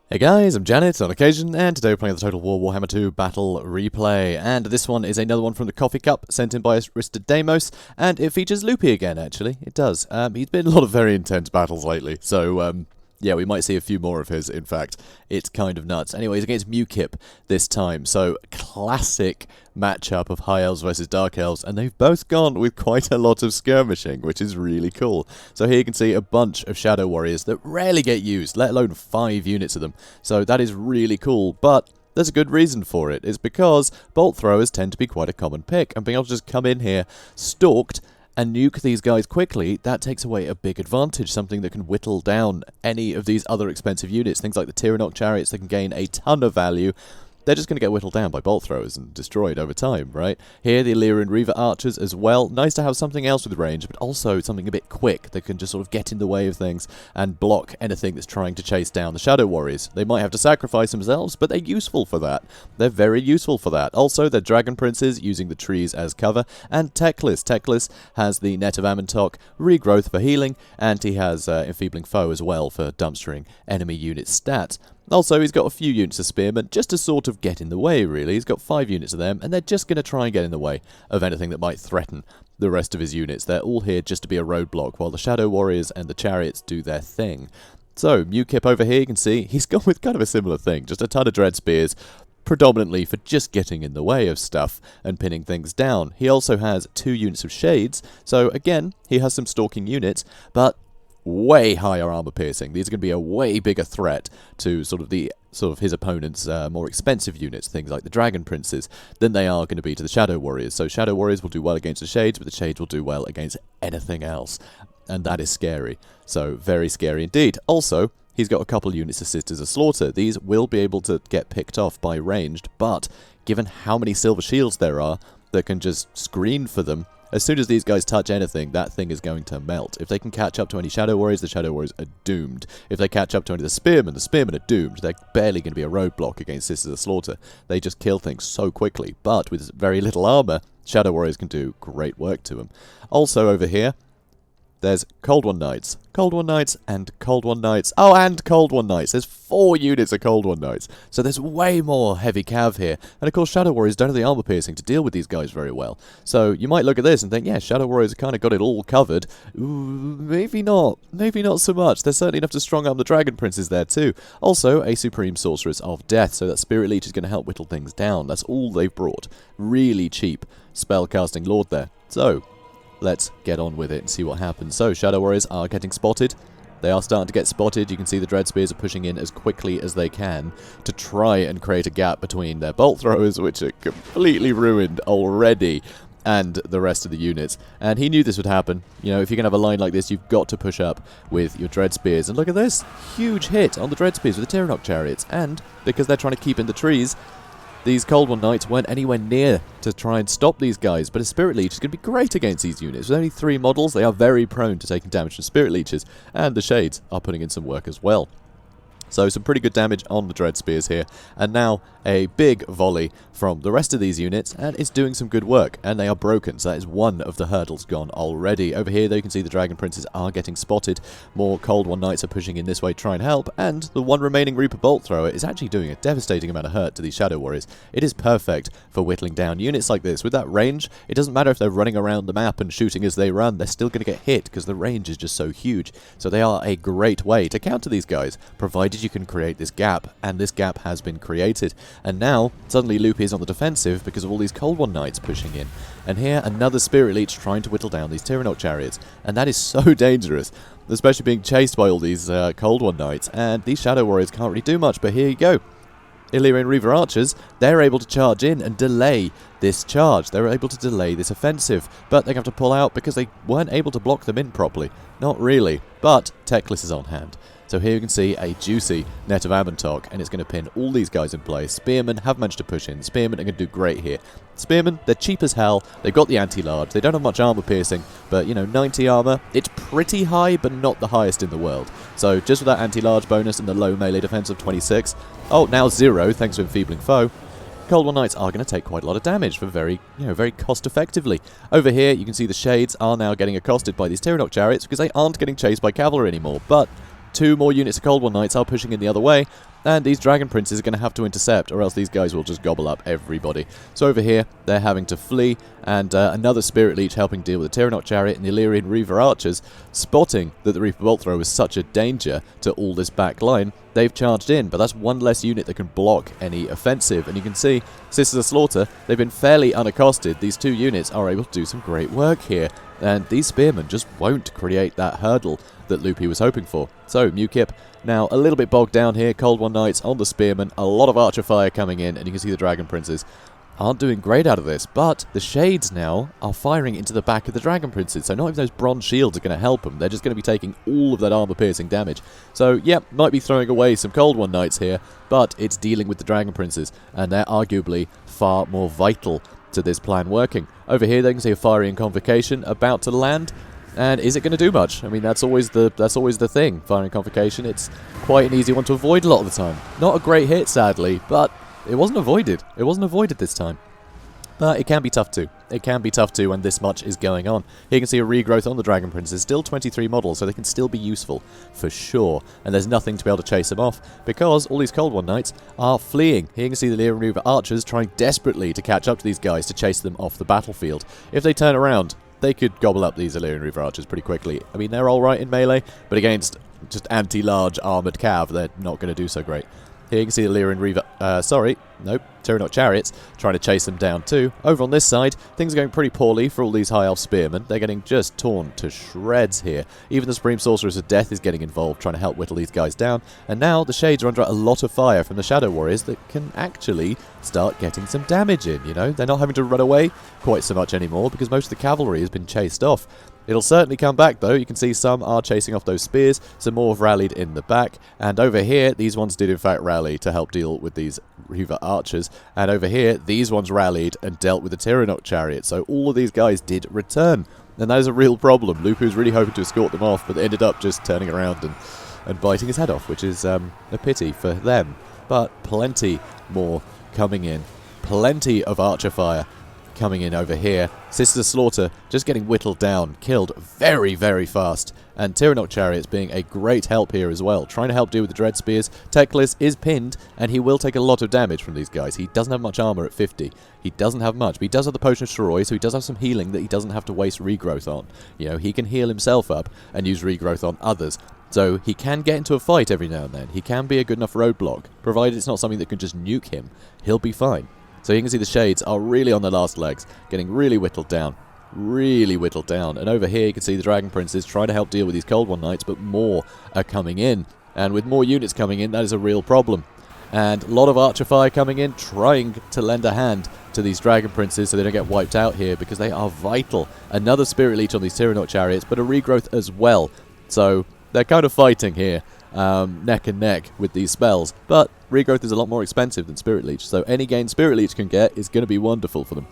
Hey guys, I'm JanetOnOccasion, and today we're playing the Total War Warhammer II Battle Replay, and this one is another one from the Coffee Cup, sent in by Demos, and it features Loupi again, actually. It does. He's been in a lot of very intense battles lately, so, yeah, we might see a few more of his, in fact. It's kind of nuts. Anyways, against Mukip this time, so classic matchup of High Elves versus Dark Elves, and they've both gone with quite a lot of skirmishing, which is really cool. So here you can see a bunch of Shadow Warriors that rarely get used, let alone 5 units of them. So that is really cool, but there's a good reason for it. It's because bolt throwers tend to be quite a common pick, and being able to just come in here, stalked, and nuke these guys quickly, that takes away a big advantage, something that can whittle down any of these other expensive units, things like the Tyrannok chariots that can gain a ton of value. They're just going to get whittled down by bolt throwers and destroyed over time, right? Here, the Illyrian Reaver archers as well. Nice to have something else with range, but also something a bit quick that can just sort of get in the way of things and block anything that's trying to chase down the Shadow Warriors. They might have to sacrifice themselves, but they're useful for that. They're very useful for that. Also, they're Dragon Princes, using the trees as cover, and Techless. Techless has the Net of Amontok, regrowth for healing, and he has Enfeebling Foe as well for dumpstering enemy unit stats. Also, he's got a few units of Spearmen, just to sort of get in the way, really. He's got 5 units of them, and they're just going to try and get in the way of anything that might threaten the rest of his units. They're all here just to be a roadblock, while the Shadow Warriors and the Chariots do their thing. So, Mukip over here, you can see, he's gone with kind of a similar thing. Just a ton of Dread Spears, predominantly for just getting in the way of stuff and pinning things down. He also has 2 units of Shades, so again, he has some stalking units, but way higher armor piercing. These are going to be a way bigger threat to sort of his opponent's more expensive units, things like the Dragon Princes, than they are going to be to the Shadow Warriors. So Shadow Warriors will do well against the Shades, but the Shades will do well against anything else. And that is scary. So very scary indeed. Also, he's got a couple units of Sisters of Slaughter. These will be able to get picked off by ranged, but given how many Silver Shields there are that can just screen for them, as soon as these guys touch anything, that thing is going to melt. If they can catch up to any Shadow Warriors, the Shadow Warriors are doomed. If they catch up to any of the Spearmen are doomed. They're barely going to be a roadblock against Sisters of Slaughter. They just kill things so quickly. But with very little armor, Shadow Warriors can do great work to them. Also over here, there's Cold One Knights. Cold One Knights and Cold One Knights. Oh, and Cold One Knights. There's 4 units of Cold One Knights. So there's way more heavy cav here. And of course, Shadow Warriors don't have the armor piercing to deal with these guys very well. So you might look at this and think, yeah, Shadow Warriors have kind of got it all covered. Ooh, maybe not. Maybe not so much. There's certainly enough to strong arm the Dragon Princes there too. Also, a Supreme Sorceress of Death. So that Spirit Leech is going to help whittle things down. That's all they've brought. Really cheap spellcasting lord there. So let's get on with it and see what happens. So, Shadow Warriors are getting spotted. They are starting to get spotted. You can see the Dread Spears are pushing in as quickly as they can to try and create a gap between their bolt throwers, which are completely ruined already, and the rest of the units. And he knew this would happen. You know, if you're going to have a line like this, you've got to push up with your Dread Spears. And look at this. Huge hit on the Dread Spears with the Tyrannok chariots. And because they're trying to keep in the trees, these Cold One Knights weren't anywhere near to try and stop these guys, but a Spirit Leech is going to be great against these units. With only 3 models, they are very prone to taking damage from Spirit Leeches, and the Shades are putting in some work as well. So some pretty good damage on the Dread Spears here, and now a big volley from the rest of these units, and it's doing some good work, and they are broken, so that is one of the hurdles gone already. Over here, though, you can see the Dragon Princes are getting spotted. More Cold One Knights are pushing in this way to try and help, and the one remaining Reaper Bolt Thrower is actually doing a devastating amount of hurt to these Shadow Warriors. It is perfect for whittling down units like this. With that range, it doesn't matter if they're running around the map and shooting as they run, they're still going to get hit, because the range is just so huge. So they are a great way to counter these guys, provided you can create this gap, and this gap has been created. And now, suddenly Loupi is on the defensive because of all these Cold One Knights pushing in. And here, another Spirit Leech trying to whittle down these Tyrannok chariots. And that is so dangerous, especially being chased by all these Cold One Knights. And these Shadow Warriors can't really do much, but here you go. Illyrian Reaver archers, they're able to charge in and delay this charge. They're able to delay this offensive, but they have to pull out because they weren't able to block them in properly. Not really, but Techless is on hand. So here you can see a juicy Net of Amontok, and it's going to pin all these guys in place. Spearmen have managed to push in. Spearmen are going to do great here. Spearmen, they're cheap as hell. They've got the anti-large. They don't have much armor piercing, but, you know, 90 armor, it's pretty high, but not the highest in the world. So just with that anti-large bonus and the low melee defense of 26, oh, now 0, thanks to Enfeebling Foe, Cold One Knights are going to take quite a lot of damage for very cost effectively. Over here, you can see the Shades are now getting accosted by these Tyrannok chariots because they aren't getting chased by cavalry anymore, but 2 more units of Cold One Knights are pushing in the other way, and these Dragon Princes are going to have to intercept, or else these guys will just gobble up everybody. So over here, they're having to flee, and another Spirit Leech helping deal with the Tyrannok Chariot and the Illyrian Reaver Archers, spotting that the Reaper Bolt Thrower was such a danger to all this back line. They've charged in, but that's one less unit that can block any offensive. And you can see, Sisters of Slaughter, they've been fairly unaccosted. These two units are able to do some great work here, and these Spearmen just won't create that hurdle that Loupi was hoping for. So, Mukip now a little bit bogged down here. Cold One Knights on the Spearmen, a lot of Archer Fire coming in, and you can see the Dragon Princes aren't doing great out of this, but the Shades now are firing into the back of the Dragon Princes, so not even those bronze shields are going to help them. They're just going to be taking all of that armor-piercing damage. So, yeah, might be throwing away some Cold One Knights here, but it's dealing with the Dragon Princes, and they're arguably far more vital to this plan working. Over here, they can see a Fiery Convocation about to land. And is it going to do much? I mean, that's always the thing. Firing Convocation, it's quite an easy one to avoid a lot of the time. Not a great hit, sadly, but it wasn't avoided. It wasn't avoided this time. But it can be tough too. It can be tough too when this much is going on. Here you can see a regrowth on the Dragon Princes. Still 23 models, so they can still be useful, for sure. And there's nothing to be able to chase them off, because all these Cold One Knights are fleeing. Here you can see the Illyrian Reaver Archers trying desperately to catch up to these guys to chase them off the battlefield. If they turn around, they could gobble up these Illyrian Reaver Archers pretty quickly. I mean, they're alright in melee, but against just anti-large armoured cav, they're not going to do so great. Here you can see the Illyrian Reaver, Tyrannok Chariots trying to chase them down too. Over on this side, things are going pretty poorly for all these High Elf Spearmen. They're getting just torn to shreds here. Even the Supreme Sorceress of Death is getting involved, trying to help whittle these guys down. And now the Shades are under a lot of fire from the Shadow Warriors that can actually start getting some damage in, you know? They're not having to run away quite so much anymore because most of the cavalry has been chased off. It'll certainly come back though. You can see some are chasing off those spears, some more have rallied in the back, and over here these ones did in fact rally to help deal with these Reaver Archers, and over here these ones rallied and dealt with the Tyrannok Chariot, so all of these guys did return, and that is a real problem. Loupi was really hoping to escort them off, but they ended up just turning around and biting his head off, which is a pity for them. But plenty more coming in, plenty of Archer Fire coming in over here. Sisters of Slaughter just getting whittled down, killed very, very fast. And Tyrannok Chariots being a great help here as well, trying to help deal with the Dread Spears. Teclis is pinned, and he will take a lot of damage from these guys. He doesn't have much armor at 50. He doesn't have much, but he does have the Potion of Shiroi, so he does have some healing that he doesn't have to waste regrowth on. You know, he can heal himself up and use regrowth on others. So he can get into a fight every now and then. He can be a good enough roadblock, provided it's not something that can just nuke him. He'll be fine. So you can see the Shades are really on their last legs, getting really whittled down. Really whittled down. And over here you can see the Dragon Princes trying to help deal with these Cold One Knights, but more are coming in. And with more units coming in, that is a real problem. And a lot of Archer Fire coming in, trying to lend a hand to these Dragon Princes so they don't get wiped out here, because they are vital. Another Spirit Leech on these Tyrannok Chariots, but a regrowth as well. So they're kind of fighting here. Neck and neck with these spells, but regrowth is a lot more expensive than Spirit Leech, so any gain Spirit Leech can get is going to be wonderful for them.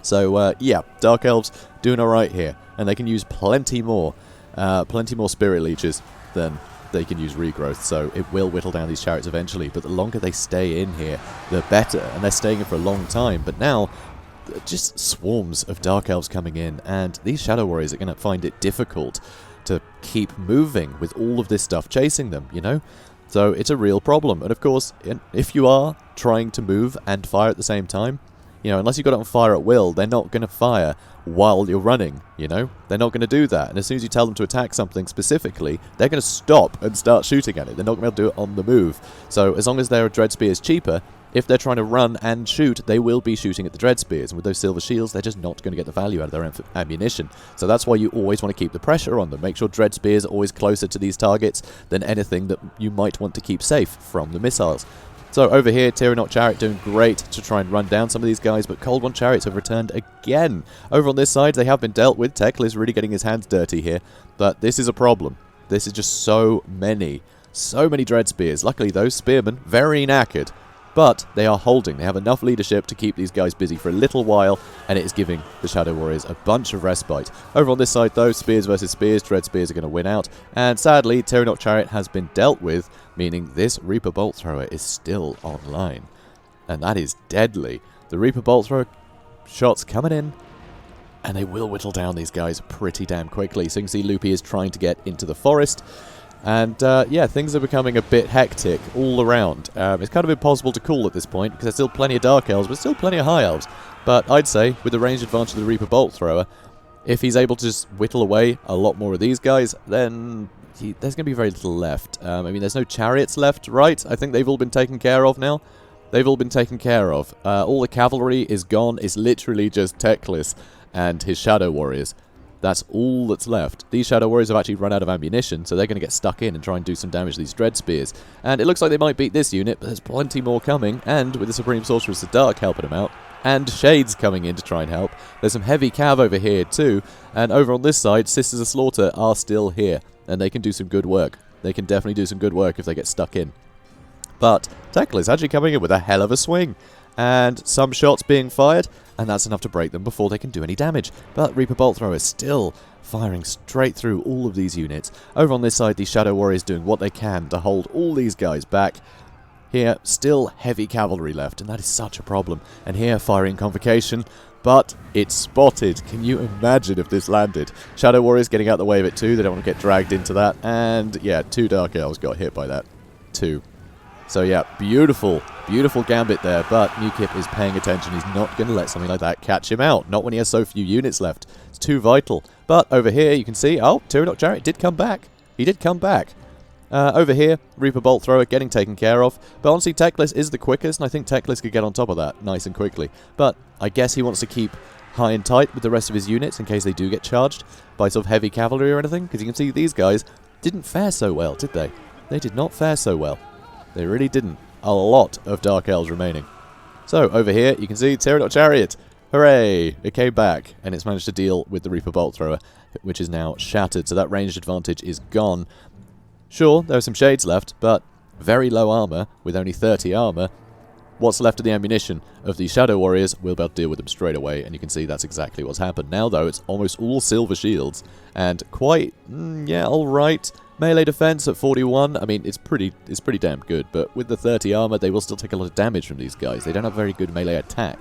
So yeah, Dark Elves doing alright here, and they can use plenty more Spirit Leeches than they can use regrowth, so it will whittle down these chariots eventually, but the longer they stay in here, the better, and they're staying in for a long time. But now, just swarms of Dark Elves coming in, and these Shadow Warriors are going to find it difficult to keep moving with all of this stuff chasing them, you know? So it's a real problem. And of course, if you are trying to move and fire at the same time, you know, unless you've got it on fire at will, they're not going to fire while you're running, you know? They're not going to do that. And as soon as you tell them to attack something specifically, they're going to stop and start shooting at it. They're not going to be able to do it on the move. So as long as their Dread Spear is cheaper, if they're trying to run and shoot, they will be shooting at the Dread Spears, and with those silver shields, they're just not going to get the value out of their ammunition. So that's why you always want to keep the pressure on them. Make sure Dread Spears are always closer to these targets than anything that you might want to keep safe from the missiles. So over here, Tyrannok Chariot doing great to try and run down some of these guys, but Cold One Chariots have returned again. Over on this side, they have been dealt with. Teclis really getting his hands dirty here, but this is a problem. This is just so many Dread Spears. Luckily, those Spearmen, very knackered, but they are holding. They have enough leadership to keep these guys busy for a little while, and it is giving the Shadow Warriors a bunch of respite. Over on this side, though, Spears versus Spears. Dread Spears are going to win out, and sadly, Tyrannok Chariot has been dealt with, meaning this Reaper Bolt Thrower is still online. And that is deadly. The Reaper Bolt Thrower shots coming in, and they will whittle down these guys pretty damn quickly. So you can see Loupi is trying to get into the forest, And, yeah, things are becoming a bit hectic all around. It's kind of impossible to call at this point, because there's still plenty of Dark Elves, but still plenty of High Elves. But I'd say, with the range advantage of the Reaper Bolt Thrower, if he's able to just whittle away a lot more of these guys, then there's going to be very little left. I mean, there's no chariots left, right? I think they've all been taken care of now. They've all been taken care of. All the cavalry is gone. It's literally just Teclis and his Shadow Warriors. That's all that's left. These Shadow Warriors have actually run out of ammunition, so they're going to get stuck in and try and do some damage to these Dread Spears. And it looks like they might beat this unit, but there's plenty more coming, and with the Supreme Sorceress of Dark helping them out, and Shades coming in to try and help. There's some heavy cav over here too, and over on this side, Sisters of Slaughter are still here, and they can do some good work. They can definitely do some good work if they get stuck in. But Teclis actually coming in with a hell of a swing, and some shots being fired, and that's enough to break them before they can do any damage. But Reaper Bolt Thrower is still firing straight through all of these units. Over on this side, these Shadow Warriors doing what they can to hold all these guys back. Here, still heavy cavalry left, and that is such a problem. And here, firing Convocation, but it's spotted. Can you imagine if this landed? Shadow Warriors getting out the way of it too. They don't want to get dragged into that. And yeah, 2 Dark Elves got hit by that. 2. So yeah, beautiful, beautiful gambit there, but Mukip is paying attention. He's not going to let something like that catch him out. Not when he has so few units left. It's too vital. But over here, you can see, oh, Tyrannoc Chariot did come back. He did come back. Over here, Reaper Bolt Thrower getting taken care of. But honestly, Teclis is the quickest, and I think Teclis could get on top of that nice and quickly. But I guess he wants to keep high and tight with the rest of his units in case they do get charged by sort of heavy cavalry or anything. Because you can see these guys didn't fare so well, did they? They did not fare so well. They really didn't. A lot of Dark Elves remaining. So, over here, you can see Tyrannoc Chariot. Hooray! It came back, and it's managed to deal with the Reaper Bolt Thrower, which is now shattered, so that ranged advantage is gone. Sure, there are some shades left, but very low armor, with only 30 armor. What's left of the ammunition of the Shadow Warriors, we'll be able to deal with them straight away, and you can see that's exactly what's happened. Now, though, it's almost all silver shields, and quite, yeah, alright. Melee defense at 41, I mean, it's pretty damn good, but with the 30 armor, they will still take a lot of damage from these guys. They don't have very good melee attack.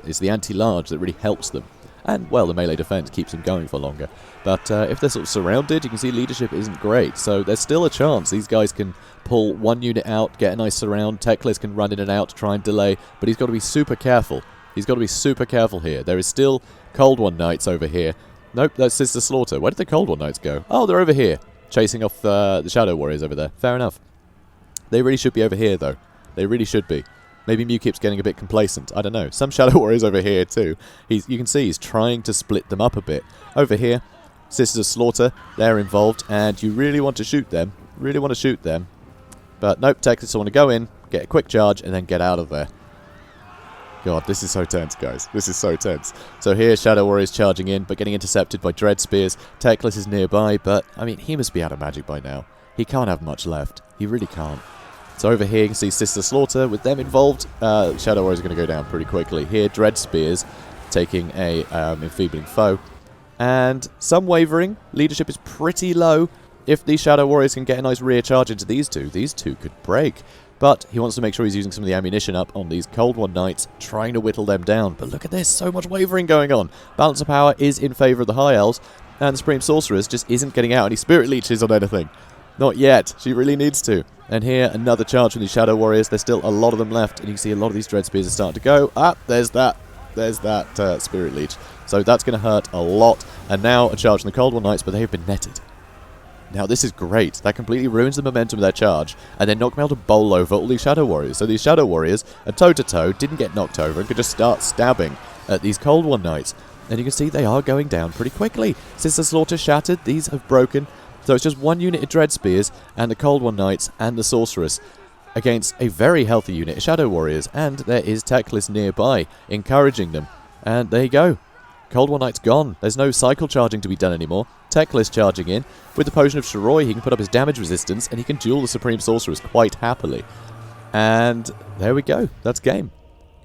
It's the anti-large that really helps them. And, well, the melee defense keeps them going for longer. But if they're sort of surrounded, you can see leadership isn't great. So there's still a chance these guys can pull one unit out, get a nice surround. Teclis can run in and out to try and delay. But he's got to be super careful. He's got to be super careful here. There is still Cold One Knights over here. Nope, that's Sister Slaughter. Where did the Cold One Knights go? Oh, they're over here, chasing off the Shadow Warriors over there. Fair enough. They really should be over here, though. They really should be. Maybe Mukip's getting a bit complacent. I don't know. Some Shadow Warriors over here too. You can see he's trying to split them up a bit. Over here, Sisters of Slaughter, they're involved, and you really want to shoot them. Really want to shoot them. But nope, Teclis want to go in, get a quick charge, and then get out of there. God, this is so tense, guys. This is so tense. So here, Shadow Warriors charging in, but getting intercepted by Dread Spears. Teclis is nearby, but, I mean, he must be out of magic by now. He can't have much left. He really can't. So over here you can see Sister Slaughter. With them involved, Shadow Warriors are going to go down pretty quickly. Here, Dread Spears taking a enfeebling foe. And some wavering. Leadership is pretty low. If these Shadow Warriors can get a nice rear charge into these two could break. But he wants to make sure he's using some of the ammunition up on these Cold One Knights, trying to whittle them down. But look at this, so much wavering going on. Balance of power is in favour of the High Elves, and the Supreme Sorceress just isn't getting out any Spirit Leeches on anything. Not yet. She really needs to. And here, another charge from these Shadow Warriors. There's still a lot of them left, and you can see a lot of these Dread Spears are starting to go. Ah, there's that. There's that Spirit Leech. So that's going to hurt a lot. And now a charge from the Cold One Knights, but they have been netted. Now this is great. That completely ruins the momentum of their charge, and then knock them out to bowl over all these Shadow Warriors. So these Shadow Warriors are toe-to-toe, didn't get knocked over, and could just start stabbing at these Cold One Knights. And you can see they are going down pretty quickly. Sister Slaughter shattered, these have broken. So it's just one unit of Dread Spears, and the Cold One Knights, and the Sorceress, against a very healthy unit of Shadow Warriors. And there is Teclis nearby, encouraging them. And there you go. Cold One Knight's gone. There's no cycle charging to be done anymore. Teclis charging in. With the Potion of Shiroi, he can put up his damage resistance, and he can duel the Supreme Sorceress quite happily. And there we go. That's game.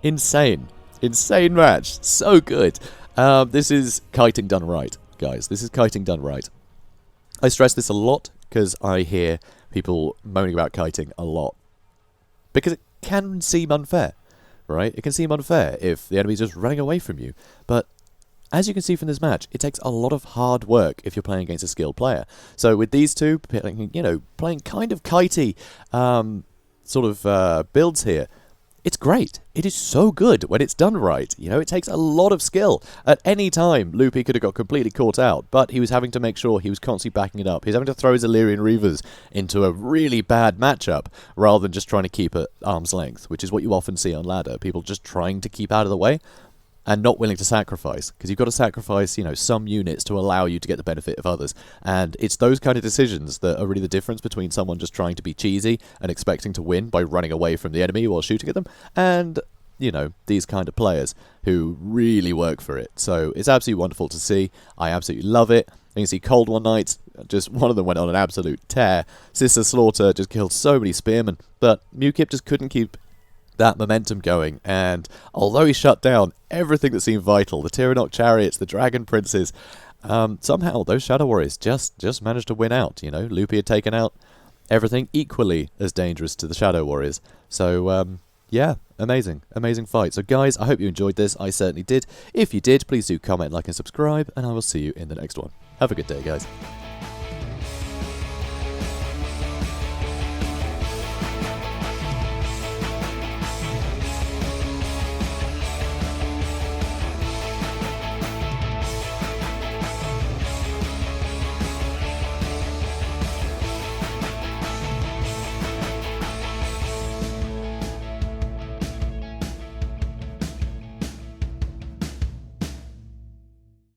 Insane. Insane match. So good. This is kiting done right, guys. This is kiting done right. I stress this a lot, because I hear people moaning about kiting a lot. Because it can seem unfair, right? It can seem unfair if the enemy's just running away from you. But as you can see from this match, it takes a lot of hard work if you're playing against a skilled player. So with these two, you know, playing kind of kitey builds here, it's great. It is so good when it's done right. You know, it takes a lot of skill. At any time, Loupi could have got completely caught out, but he was having to make sure he was constantly backing it up. He was having to throw his Illyrian Reavers into a really bad matchup, rather than just trying to keep at arm's length, which is what you often see on ladder. People just trying to keep out of the way and not willing to sacrifice, because you've got to sacrifice, you know, some units to allow you to get the benefit of others. And it's those kind of decisions that are really the difference between someone just trying to be cheesy and expecting to win by running away from the enemy while shooting at them, and, you know, these kind of players who really work for it. So it's absolutely wonderful to see. I absolutely love it. You can see Cold One Night, just one of them went on an absolute tear. Sister Slaughter just killed so many spearmen, but Mukip just couldn't keep that momentum going, and although he shut down everything that seemed vital, the Tyrannok chariots, the dragon princes, somehow those Shadow Warriors just managed to win out. You know, Loupi had taken out everything equally as dangerous to the Shadow Warriors. So yeah, amazing fight. So guys, I hope you enjoyed this. I certainly did. If you did, please do comment, like and subscribe, and I will see you in the next one. Have a good day, guys.